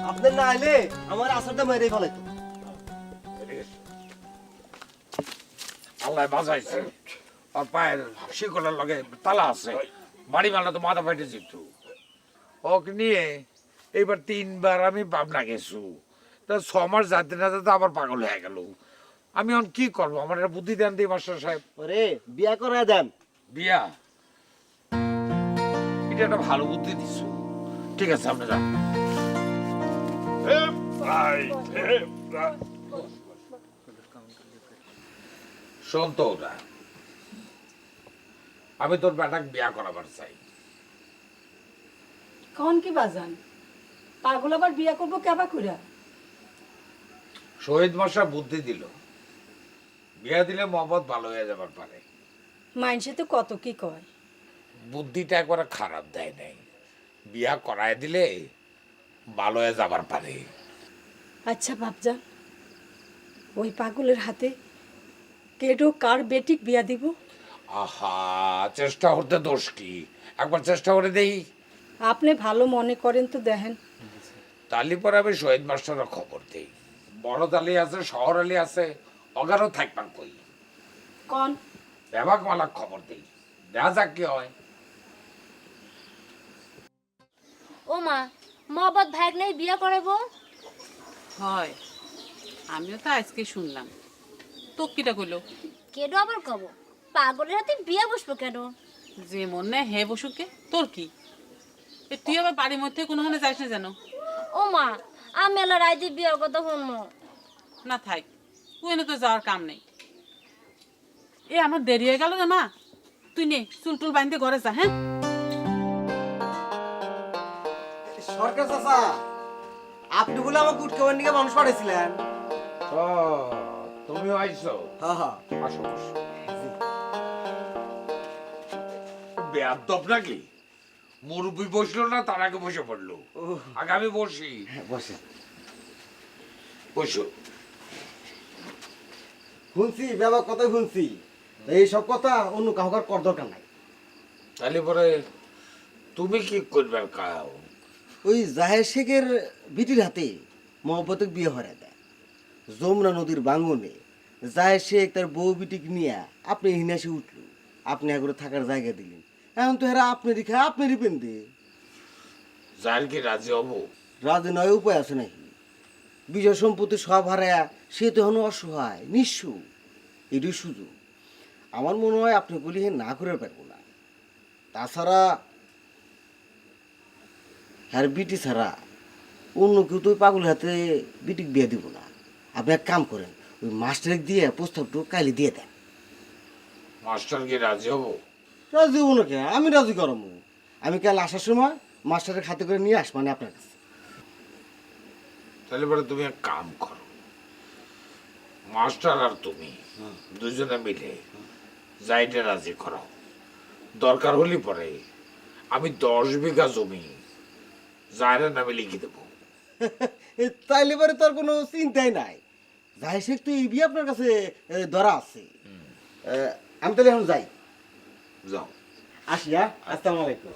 আপনার না আইলে আমার আসারটা মেরে ফেলাইতো। আল্লাহ বাজাইছে আর পায়ের শিকলের লগে তালা আছে, বাড়ি মারলে তো মাথা ফাইটে যেত। ওকে নিয়ে এইবার 3 বার আমি পাবনা গেছু, তা 6 মাস যাতে না যাতে আবার পাগল হয়ে গেল। আমি এখন কি করবো? আমার একটা বুদ্ধি দেন দিই মাস্টার সাহেব। ওরে বিয়া করে দেন। বিয়া? এটা একটা ভালো বুদ্ধি দিছ। ঠিক আছে, আপনি যান। শোন তো ওরা, আমি তোর বেটাকে বিয়া করাবার চাই। কন কি বাজান, পাগল আবার বিয়া করবো কেবা কইরা? শহীদ মশা বুদ্ধি দিল, বিয়া দিলে মহব্বত ভালো হয়ে যাবার পারে। মাইনসে তো কত কি কয়। বুদ্ধিটা একবার খারাপ দেয় নাই, বিয়া করায় দিলে ভালো হয়ে যাবার পারে। আচ্ছা বাপজান, ওই পাগলের হাতে কেডো কার বেটিক বিয়া দিব? আহা, চেষ্টা করতে দোষ কি? একবার চেষ্টা করে দেই। আপনি ভালো মনে করেন তো দেখেন। তালি পরে আমি শহীদ মাস্টারের খবর দেই। বড় তালি আছে, শহর আলী আছে, অগারও থাকবার কই। কন বেবাক মালাক খবর দেই, দেখা যাক কি হয়। ও মা, মহব্বত ভাইক নাই বিয়া করাবো? হয়, আমিও তো আজকে শুনলাম। তো কিটা কইলো? কেন আবার কব? পাগলের হাতে বিয়া বসবো কেন? যে মনে হে বসুকে, তোর কি? তুই আবার বাড়ির মধ্যে কোনো মনে যাইস না যেন। ও মা, আমি এলা রাইতে বিয়ার কথা শুনবো না থাক, তুই এনে তো যাওয়ার কাম নেই। এ আমার দেরি হয়ে গেল রে মা, তুই নে চুল টুল বাঁধতে ঘরে যা। হ্যাঁ সরকার চাচা, আপনি বলে আমার গুট খাবার নিয়ে মানুষ পাঠাইছিলেন। তুমিও আইছো? হ্যাঁ হ্যাঁ, আসো বসো। বেয়াদব নাকি? মুরব্বী বসলো না, তার আগে বসে পড়লো। আগে আমি বসি। বসে বসো। শুনছি বাবা, কথাই শুনছি, এইসব কথা অন্য কাউকার কর দরকার নাই। তাহলে পরে তুমি কি করবে? কাও ওই জাহের শেখের বিটির হাতে মহব্বতের বিয়ে হয়ে দেয়। যমুনা নদীর বাঙ্গনে জাহের শেখ তার বউ বিটিক নিয়ে আপনি হিনাসে উঠল, আপনি এগুলো থাকার জায়গা দিলেন। এখন তো এরা আপনারই খায়, আপনারই পেন্দে। যার কি রাজি হবো? রাজে নয়, উপায় আছে নাকি? বিজয় সম্পত্তি সব হারায়া সে তো এখন অসহায় নিঃস্ব। এটাই সুযোগ। আমার মনে হয় আপনি বলি না করে পারবো না। তাছাড়া হ্যাঁ, বিটি ছাড়া অন্য কেউ তো ওই পাগল হাতে বিটিক বিয়ে দিব না। আপনি এক কাম করেন, ওই মাস্টার দিয়ে প্রস্তাবটা কাইলে দিয়ে দেন। মাস্টার কি রাজি হবো? রাজি হবো না কে? আমি রাজি করাবো। আমি কাল আসার সময় মাস্টারের খাতে করে নিয়ে আসবানে আপনার কাছে। তাহলে পরে তুমি এক কাম করো, মাস্টার আর তুমি দুজনে মিলে যাইতে রাজি করাও। দরকার হলে পরে আমি 10 বিঘা জমি জায়নের নামে লিখে দেবো। তাইলে পরে তোর কোনো চিন্তাই নাই। যাই শেখ তো এই বিয়ে আপনার কাছে ধরা আছে। আমি তাহলে এখন যাই। যাও। আসি। হ্যাঁ, আসসালামু আলাইকুম।